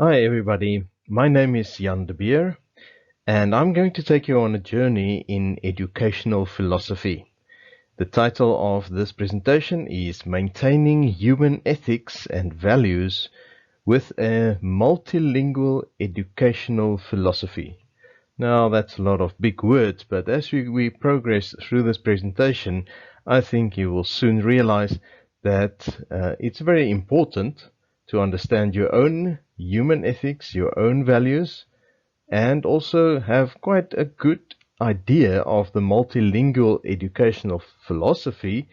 Hi everybody, my name is Jan de Beer and I'm going to take you on a journey in educational philosophy. The title of this presentation is Maintaining Human Ethics and Values with a Multilingual Educational Philosophy. Now that's a lot of big words, but as we progress through this presentation, I think you will soon realize that it's very important to understand your own human ethics, your own values, and also have quite a good idea of the multilingual educational philosophy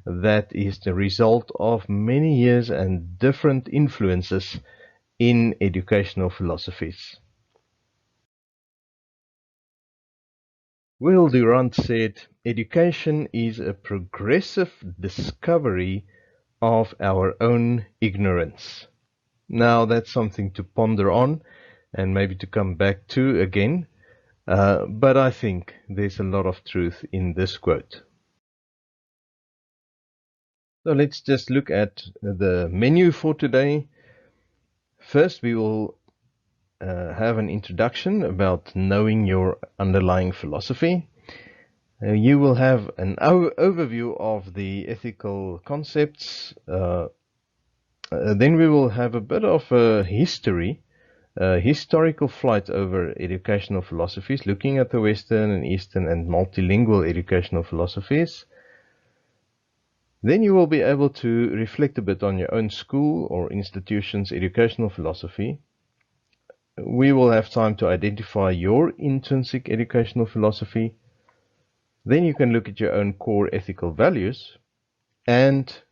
that is the result of many years and different influences in educational philosophies. Will Durant said, education is a progressive discovery of our own ignorance. Now that's something to ponder on and maybe to come back to again, but I think there's a lot of truth in this quote. So let's just look at the menu for today. First, we will have an introduction about knowing your underlying philosophy. You will have an overview of the ethical concepts. Then we will have a bit of a historical flight over educational philosophies, looking at the Western and Eastern and multilingual educational philosophies. Then you will be able to reflect a bit on your own school or institution's educational philosophy. We will have time to identify your intrinsic educational philosophy. Then you can look at your own core ethical values and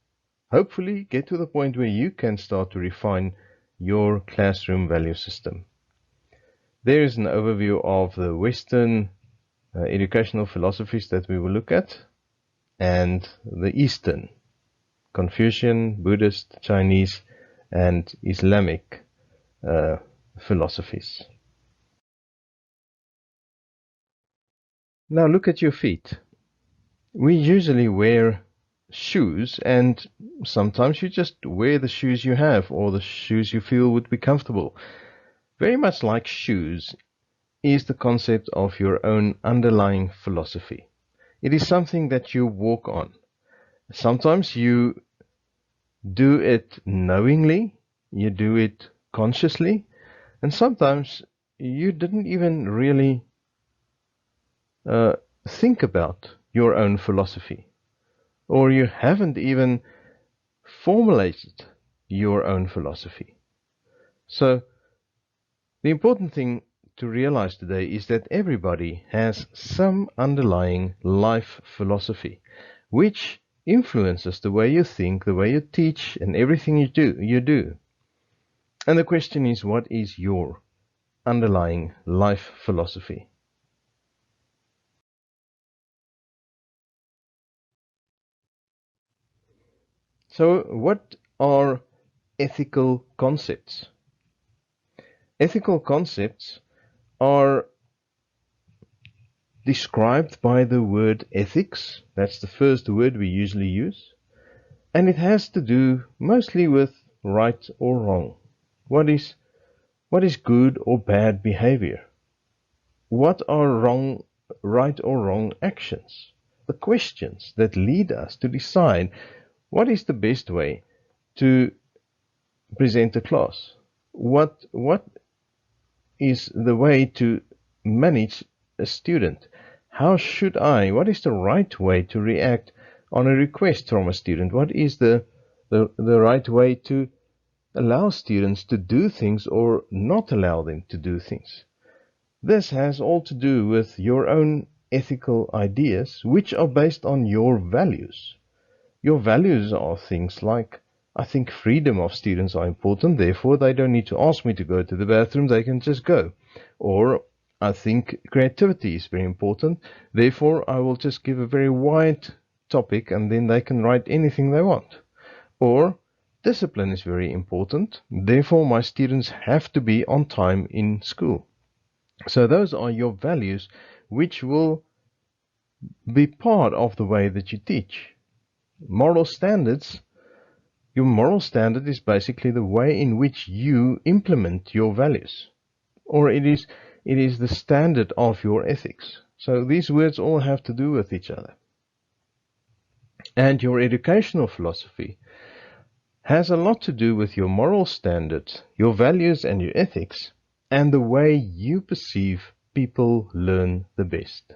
hopefully get to the point where you can start to refine your classroom value system. There is an overview of the Western educational philosophies that we will look at and the Eastern, Confucian, Buddhist, Chinese, and Islamic philosophies. Now look at your feet. We usually wear shoes, and sometimes you just wear the shoes you have or the shoes you feel would be comfortable. Very much like shoes is the concept of your own underlying philosophy. It is something that you walk on. Sometimes you do it knowingly, you do it consciously, and sometimes you didn't even really think about your own philosophy, or you haven't even formulated your own philosophy. So the important thing to realize today is that everybody has some underlying life philosophy, which influences the way you think, the way you teach, and everything you do. And the question is, what is your underlying life philosophy? So, what are ethical concepts? Ethical concepts are described by the word ethics. That's the first word we usually use. And it has to do mostly with right or wrong. What is good or bad behavior? What are right or wrong actions? The questions that lead us to decide what is the best way to present a class. What is the way to manage a student? What is the right way to react on a request from a student? What is the right way to allow students to do things or not allow them to do things? This has all to do with your own ethical ideas, which are based on your values. Your values are things like, I think freedom of students are important, therefore they don't need to ask me to go to the bathroom, they can just go. Or, I think creativity is very important, therefore I will just give a very wide topic and then they can write anything they want. Or, discipline is very important, therefore my students have to be on time in school. So those are your values, which will be part of the way that you teach. Moral standards Your moral standard is basically the way in which you implement your values, or it is the standard of your ethics. So these words all have to do with each other. And your educational philosophy has a lot to do with your moral standards, your values and your ethics, and the way you perceive people learn the best.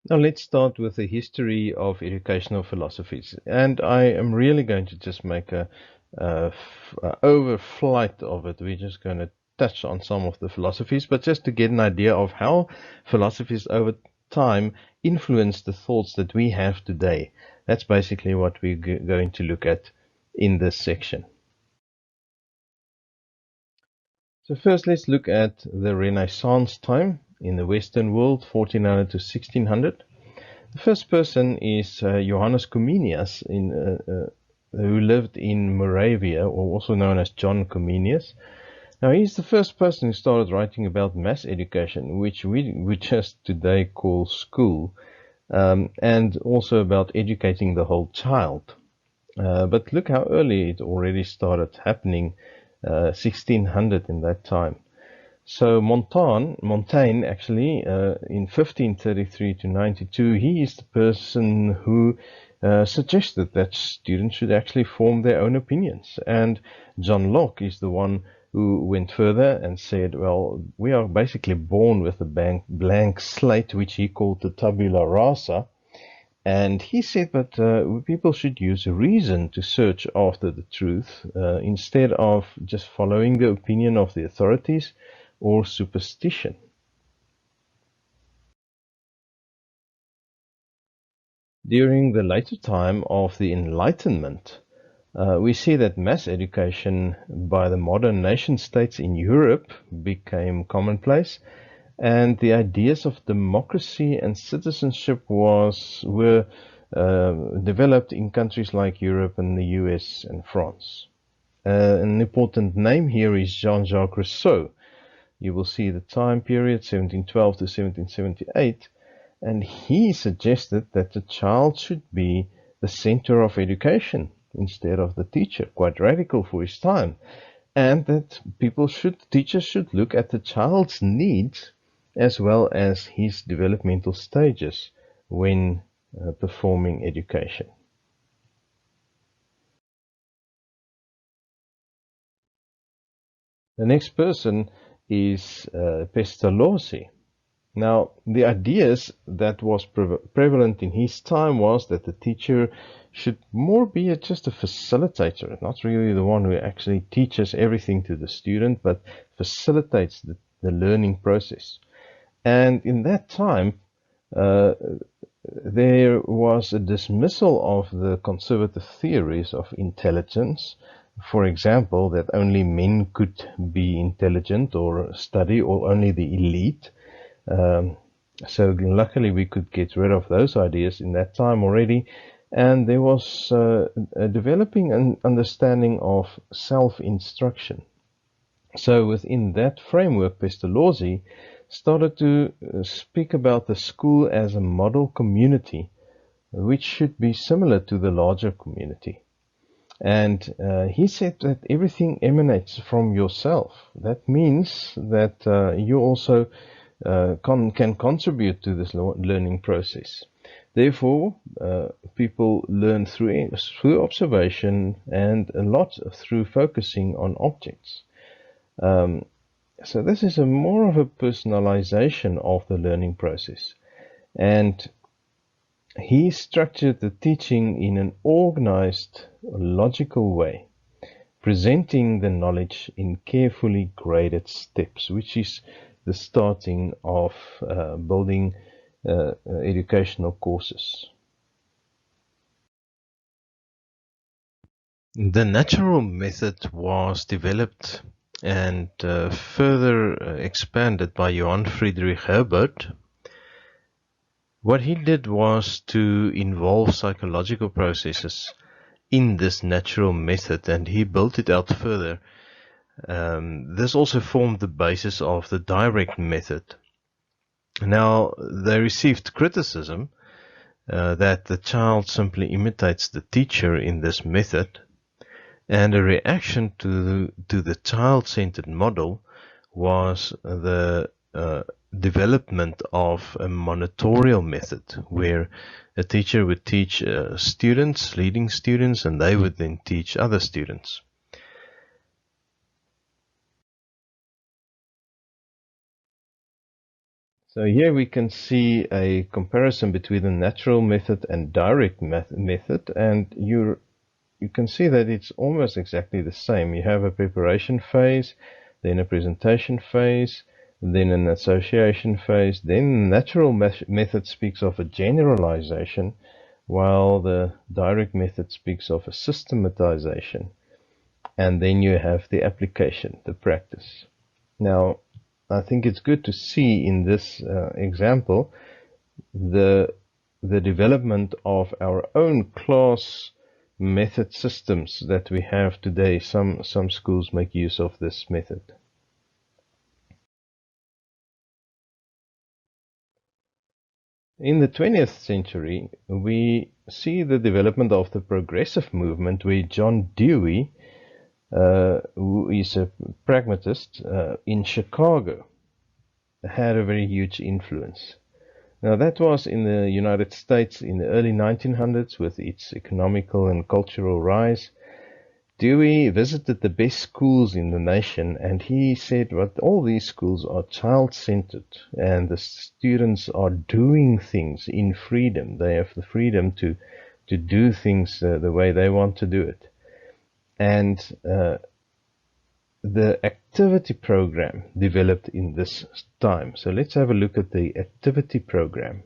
Now let's start with the history of educational philosophies. And I am really going to just make a overflight of it. We're just going to touch on some of the philosophies, but just to get an idea of how philosophies over time influence the thoughts that we have today. That's basically what we're going to look at in this section. So first let's look at the Renaissance time in the Western world, 1400 to 1600. The first person is Johannes Comenius, who lived in Moravia, or also known as John Comenius. Now, he's the first person who started writing about mass education, which we just today call school, and also about educating the whole child. But look how early it already started happening, 1600 in that time. So Montaigne actually, in 1533 to 92, he is the person who suggested that students should actually form their own opinions. And John Locke is the one who went further and said, well, we are basically born with a blank slate, which he called the tabula rasa. And he said that people should use reason to search after the truth instead of just following the opinion of the authorities or superstition. During the later time of the Enlightenment, we see that mass education by the modern nation states in Europe became commonplace, and the ideas of democracy and citizenship were developed in countries like Europe and the US and France. An important name here is Jean-Jacques Rousseau. You will see the time period, 1712 to 1778, and he suggested that the child should be the center of education instead of the teacher, quite radical for his time, and that teachers should look at the child's needs as well as his developmental stages when performing education. The next person is Pestalozzi. Now, the ideas that was prevalent in his time was that the teacher should more be just a facilitator, not really the one who actually teaches everything to the student, but facilitates the learning process. And in that time, there was a dismissal of the conservative theories of intelligence. For example, that only men could be intelligent or study, or only the elite. So luckily we could get rid of those ideas in that time already. And there was developing an understanding of self-instruction. So within that framework, Pestalozzi started to speak about the school as a model community, which should be similar to the larger community. And he said that everything emanates from yourself. That means that you also can contribute to this learning process. Therefore, people learn through observation and a lot through focusing on objects. So this is more of a personalization of the learning process. And he structured the teaching in an organized, logical way, presenting the knowledge in carefully graded steps, which is the starting of building educational courses. The natural method was developed and further expanded by Johann Friedrich Herbert. What he did was to involve psychological processes in this natural method, and he built it out further. This also formed the basis of the direct method. Now, they received criticism that the child simply imitates the teacher in this method, and a reaction to the child-centered model was the development of a monitorial method, where a teacher would teach students, leading students, and they would then teach other students. So here we can see a comparison between the natural method and direct method, and you can see that it's almost exactly the same. You have a preparation phase, then a presentation phase, then an association phase. Then the natural method speaks of a generalization, while the direct method speaks of a systematization. And then you have the application, the practice. Now, I think it's good to see in this example the development of our own class method systems that we have today. Some schools make use of this method. In the 20th century, we see the development of the progressive movement, where John Dewey, who is a pragmatist in Chicago, had a very huge influence. Now, that was in the United States in the early 1900s with its economical and cultural rise. Dewey visited the best schools in the nation, and he said that all these schools are child-centered, and the students are doing things in freedom. They have the freedom to do things the way they want to do it. And the activity program developed in this time. So let's have a look at the activity program.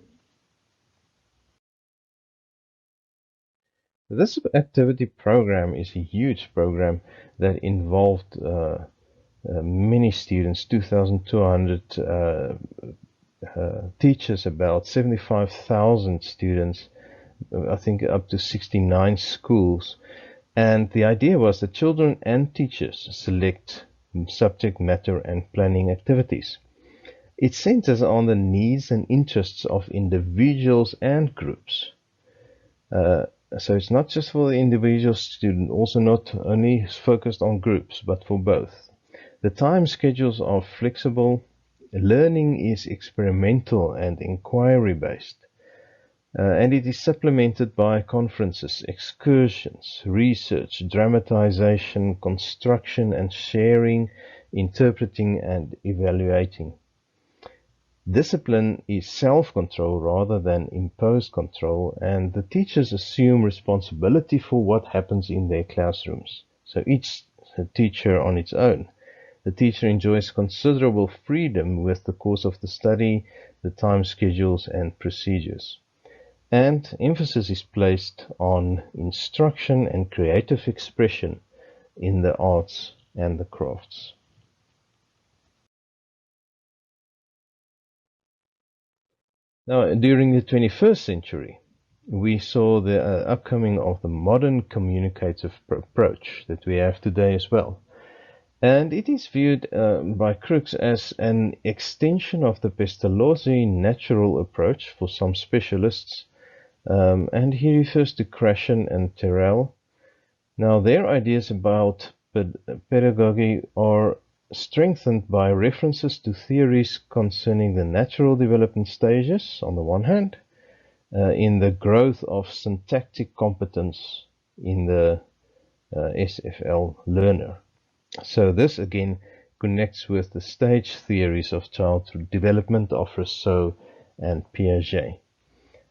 This activity program is a huge program that involved many students, 2,200 teachers, about 75,000 students, I think up to 69 schools. And the idea was that children and teachers select subject matter and planning activities. It centers on the needs and interests of individuals and groups. So it's not just for the individual student, also not only focused on groups, but for both. The time schedules are flexible. Learning is experimental and inquiry-based. And it is supplemented by conferences, excursions, research, dramatization, construction and sharing, interpreting and evaluating. Discipline is self-control rather than imposed control, and the teachers assume responsibility for what happens in their classrooms. So each teacher on its own. The teacher enjoys considerable freedom with the course of the study, the time schedules and procedures. And emphasis is placed on instruction and creative expression in the arts and the crafts. Now, during the 21st century, we saw the upcoming of the modern communicative approach that we have today as well. And it is viewed by critics as an extension of the Pestalozzi natural approach for some specialists. And he refers to Krashen and Terrell. Now, their ideas about pedagogy are strengthened by references to theories concerning the natural development stages, on the one hand, in the growth of syntactic competence in the SFL learner. So this again connects with the stage theories of child development of Rousseau and Piaget.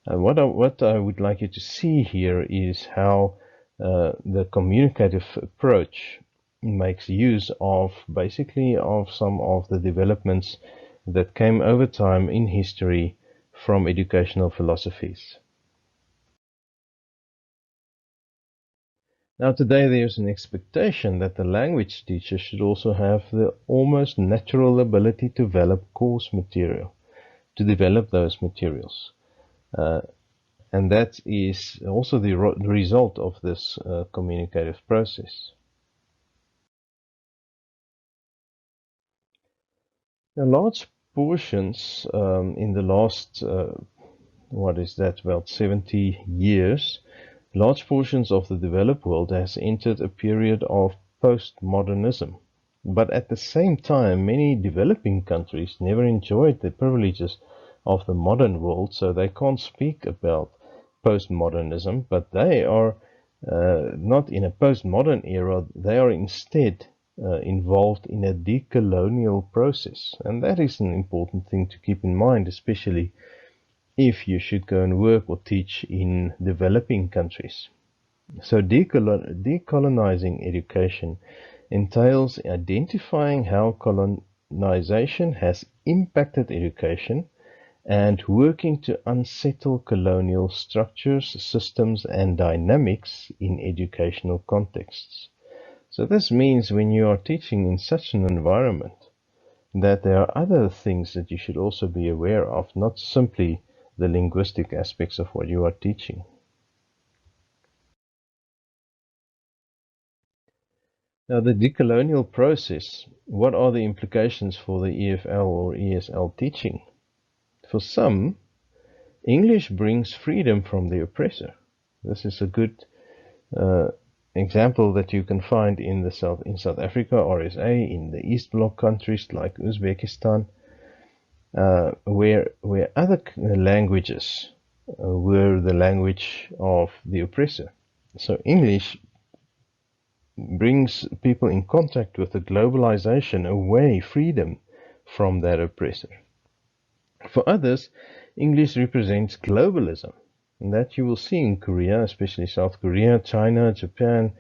What I would like you to see here is how the communicative approach makes use of basically of some of the developments that came over time in history from educational philosophies. Now today there's an expectation that the language teacher should also have the almost natural ability to develop course material, to develop those materials. And that is also the result of this communicative process. Now, large portions in the last what is that, about 70 years, large portions of the developed world has entered a period of postmodernism. But at the same time, many developing countries never enjoyed the privileges of the modern world, so they can't speak about postmodernism, but they are not in a postmodern era, they are instead involved in a decolonial process. And that is an important thing to keep in mind, especially if you should go and work or teach in developing countries. So decolonizing education entails identifying how colonization has impacted education and working to unsettle colonial structures, systems, and dynamics in educational contexts. So this means when you are teaching in such an environment that there are other things that you should also be aware of, not simply the linguistic aspects of what you are teaching. Now, the decolonial process, what are the implications for the EFL or ESL teaching? For some, English brings freedom from the oppressor. This is a good example that you can find in South Africa, RSA, in the East Bloc countries like Uzbekistan, where other languages were the language of the oppressor. So English brings people in contact with the globalization away, freedom from that oppressor. For others, English represents globalism, and that you will see in Korea, especially South Korea, China, Japan,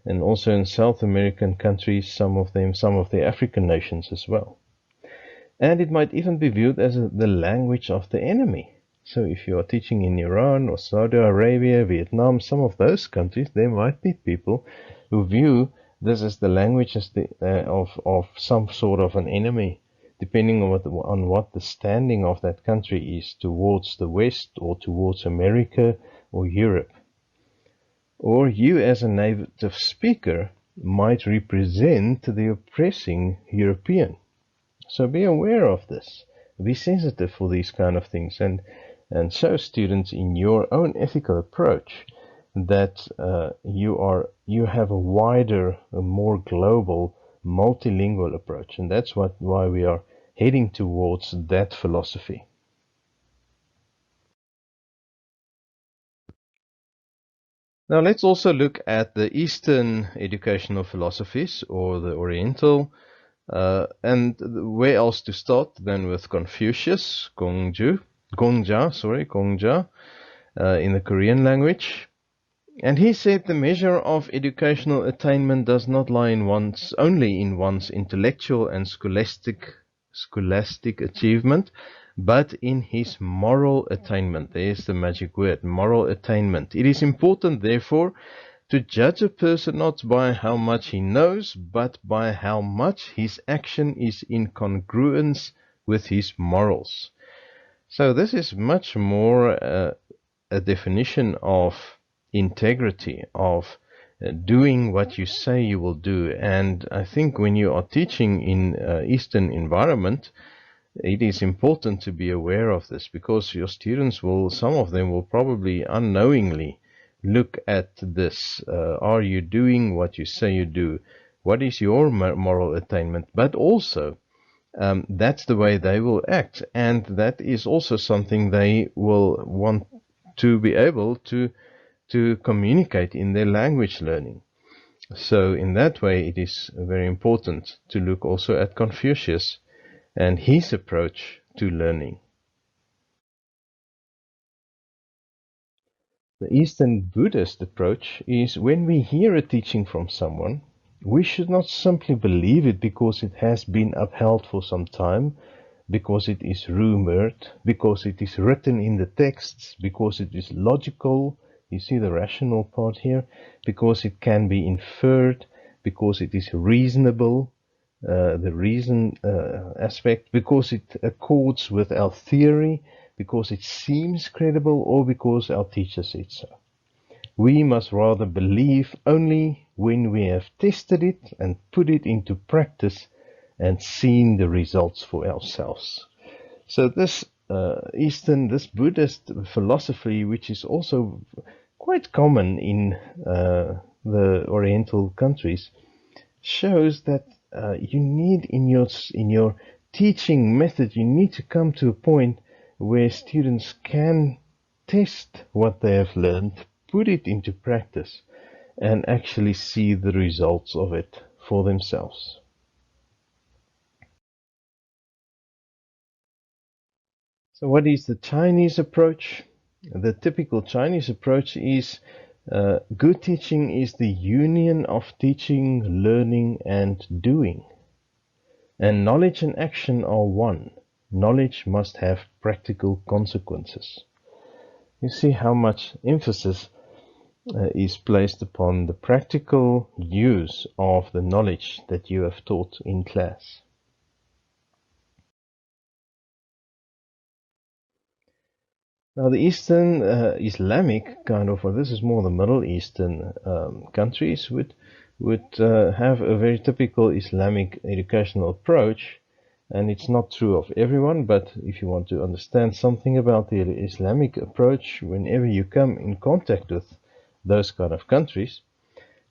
and also in South American countries, some of the African nations as well. And it might even be viewed as the language of the enemy. So if you are teaching in Iran or Saudi Arabia, Vietnam, some of those countries, there might be people who view this as the language of some sort of an enemy, depending on what the standing of that country is towards the West or towards America or Europe. Or you as a native speaker might represent the oppressing European. So be aware of this. Be sensitive for these kind of things, and show students in your own ethical approach that you have a wider, a more global, multilingual approach, and that's why we are heading towards that philosophy. Now let's also look at the Eastern educational philosophies, or the Oriental, and where else to start than with Confucius, Gongja, in the Korean language. And he said the measure of educational attainment does not lie only in one's intellectual and scholastic achievement, but in his moral attainment. There's the magic word, moral attainment. It is important, therefore, to judge a person not by how much he knows, but by how much his action is in congruence with his morals. So this is much more a definition of integrity, of doing what you say you will do. And I think when you are teaching in Eastern environment, it is important to be aware of this, because your students some of them will probably unknowingly look at this. Are you doing what you say you do? What is your moral attainment? But also, that's the way they will act, and that is also something they will want to be able to communicate in their language learning. So in that way, it is very important to look also at Confucius and his approach to learning. The Eastern Buddhist approach is, when we hear a teaching from someone, we should not simply believe it because it has been upheld for some time, because it is rumored, because it is written in the texts, because it is logical. You see the rational part here, because it can be inferred, because it is reasonable, the reason aspect, because it accords with our theory, because it seems credible, or because our teacher said so. We must rather believe only when we have tested it and put it into practice and seen the results for ourselves. So this this Buddhist philosophy, which is also quite common in the Oriental countries, shows that you need in your teaching method, you need to come to a point where students can test what they have learned, put it into practice, and actually see the results of it for themselves. So what is the Chinese approach? The typical Chinese approach is good teaching is the union of teaching, learning, and doing. And knowledge and action are one. Knowledge must have practical consequences. You see how much emphasis is placed upon the practical use of the knowledge that you have taught in class. Now the Eastern Islamic kind of, or this is more the Middle Eastern countries would have a very typical Islamic educational approach, and it's not true of everyone, but if you want to understand something about the Islamic approach, whenever you come in contact with those kind of countries,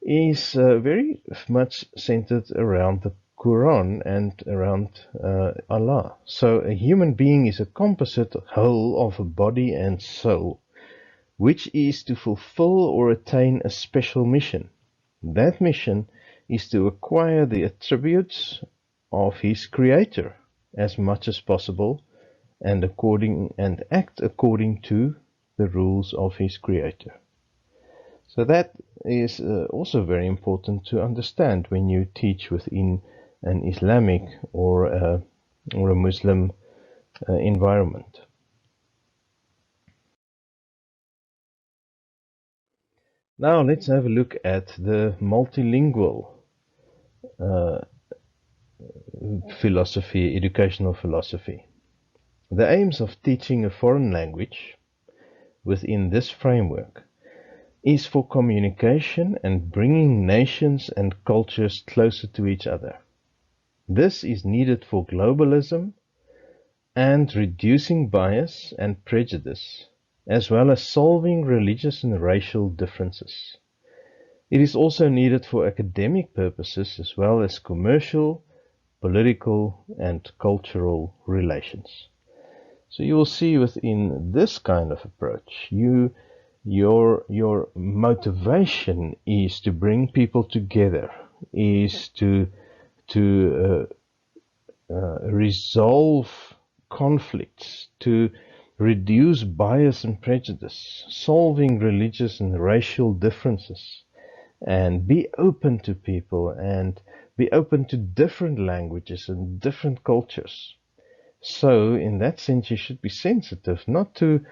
is very much centered around the Quran and around Allah. So a human being is a composite whole of a body and soul, which is to fulfill or attain a special mission. That mission is to acquire the attributes of his creator as much as possible and act according to the rules of his creator. So that is also very important to understand when you teach within an Islamic or a Muslim environment. Now let's have a look at the multilingual philosophy, educational philosophy. The aims of teaching a foreign language within this framework is for communication and bringing nations and cultures closer to each other. This is needed for globalism and reducing bias and prejudice, as well as solving religious and racial differences. It is also needed for academic purposes as well as commercial, political, and cultural relations. So you will see within this kind of approach, your motivation is to bring people together, is to resolve conflicts, to reduce bias and prejudice, solving religious and racial differences, and be open to people and be open to different languages and different cultures. So in that sense, you should be sensitive, not to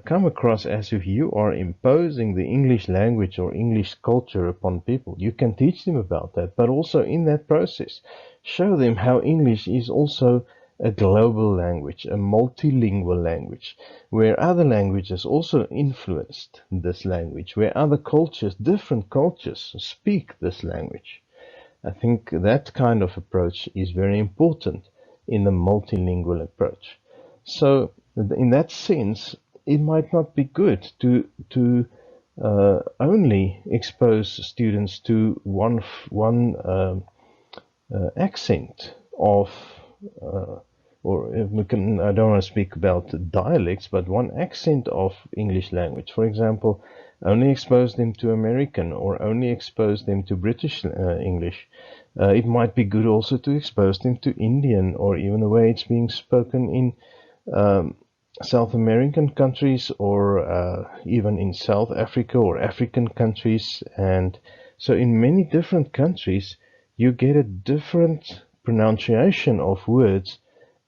come across as if you are imposing the English language or English culture upon people. You can teach them about that, but also in that process, show them how English is also a global language, a multilingual language, where other languages also influenced this language, where other cultures, different cultures, speak this language. I think that kind of approach is very important in the multilingual approach. So in that sense, it might not be good to only expose students to one accent of, or if we can, I don't want to speak about dialects, but one accent of English language. For example, only expose them to American or only expose them to British English. It might be good also to expose them to Indian or even the way it's being spoken in South American countries or even in South Africa or African countries. And so in many different countries, you get a different pronunciation of words,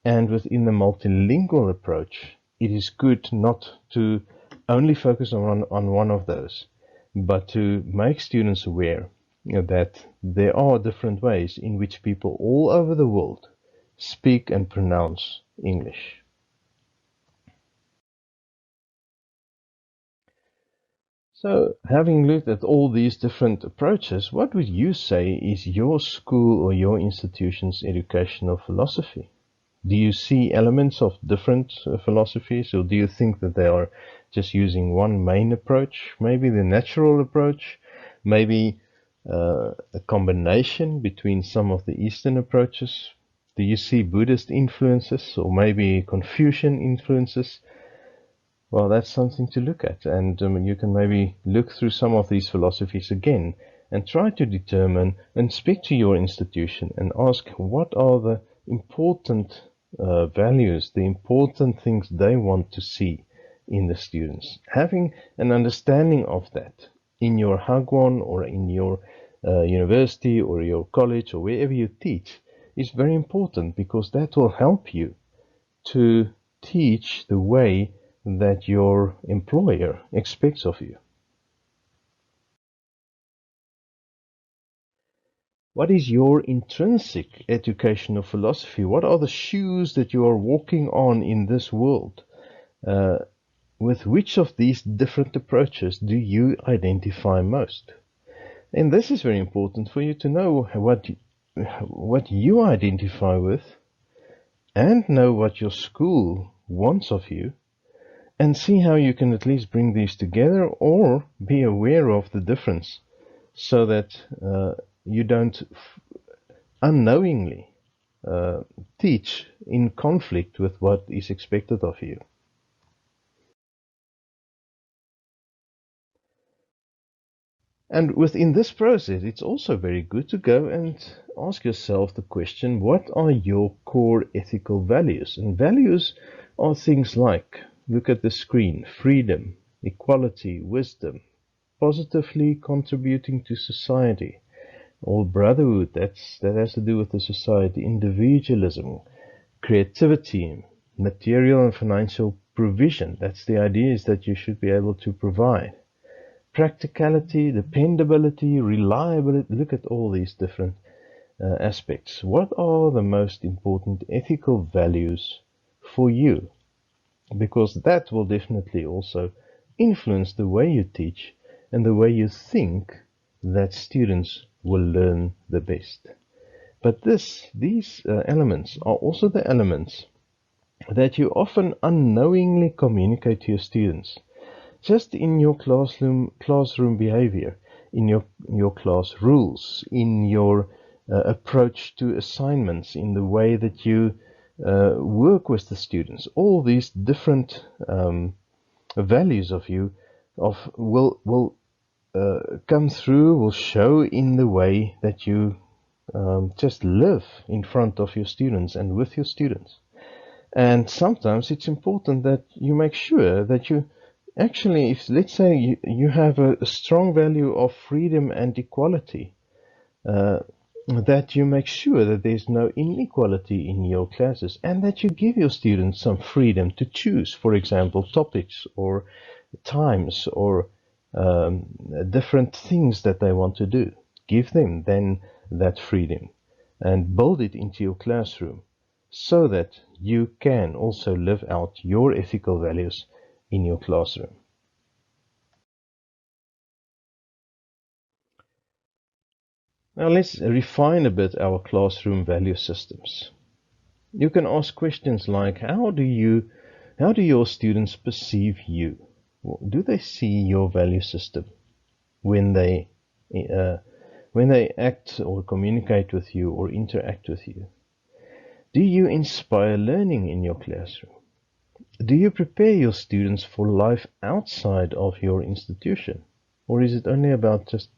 and within the multilingual approach, it is good not to only focus on one of those, but to make students aware that there are different ways in which people all over the world speak and pronounce English. So, having looked at all these different approaches, what would you say is your school or your institution's educational philosophy? Do you see elements of different philosophies, or do you think that they are just using one main approach? Maybe the natural approach, maybe a combination between some of the Eastern approaches. Do you see Buddhist influences or maybe Confucian influences? Well, that's something to look at, and you can maybe look through some of these philosophies again and try to determine and speak to your institution and ask what are the important values, the important things they want to see in the students. Having an understanding of that in your Hagwon or in your university or your college or wherever you teach is very important, because that will help you to teach the way that your employer expects of you. What is your intrinsic educational philosophy? What are the shoes that you are walking on in this world? With which of these different approaches do you identify most? And this is very important for you to know what you identify with, and know what your school wants of you, and see how you can at least bring these together or be aware of the difference, so that you don't unknowingly teach in conflict with what is expected of you. And within this process, it's also very good to go and ask yourself the question, what are your core ethical values? And values are things like, look at the screen, freedom, equality, wisdom, positively contributing to society, or brotherhood, that has to do with the society, individualism, creativity, material and financial provision. That's the idea, is that you should be able to provide. Practicality, dependability, reliability. Look at all these different aspects. What are the most important ethical values for you? Because that will definitely also influence the way you teach and the way you think that students will learn the best. But these elements are also the elements that you often unknowingly communicate to your students, just in your classroom behavior, in your class rules, in your approach to assignments, in the way that you work with the students. All these different values of you will come through, will show in the way that you just live in front of your students and with your students. And sometimes it's important that you make sure that you actually, if let's say you have a strong value of freedom and equality, that you make sure that there's no inequality in your classes, and that you give your students some freedom to choose, for example, topics or times or different things that they want to do. Give them then that freedom and build it into your classroom, so that you can also live out your ethical values in your classroom. Now let's refine a bit our classroom value systems. You can ask questions like, how do your students perceive you? Do they see your value system when they act or communicate with you or interact with you? Do you inspire learning in your classroom? Do you prepare your students for life outside of your institution? Or is it only about just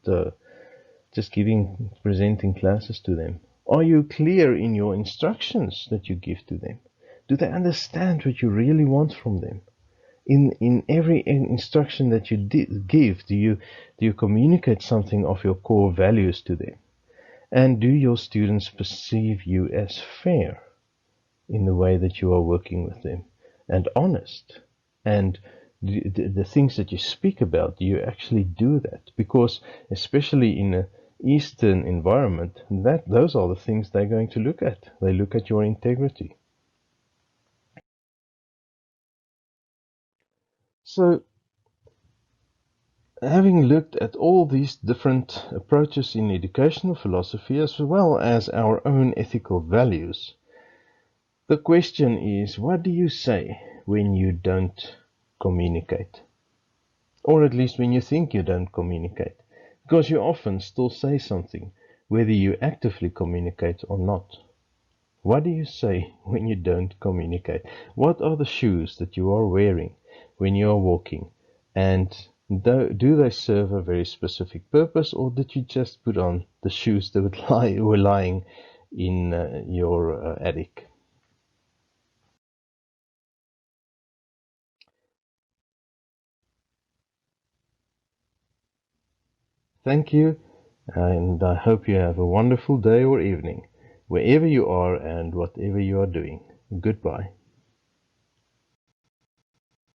presenting classes to them? Are you clear in your instructions that you give to them? Do they understand what you really want from them? In every instruction that you give, do you communicate something of your core values to them? And do your students perceive you as fair in the way that you are working with them, and honest? And the things that you speak about, do you actually do that? Because especially in an Eastern environment, those are the things they're going to look at. They look at your integrity. So, having looked at all these different approaches in educational philosophy, as well as our own ethical values, The question is, what do you say when you don't communicate? Or at least when you think you don't communicate. Because you often still say something, whether you actively communicate or not. What do you say when you don't communicate? What are the shoes that you are wearing when you are walking? And do they serve a very specific purpose, or did you just put on the shoes that were lying in your attic? Thank you, and I hope you have a wonderful day or evening, wherever you are and whatever you are doing. Goodbye.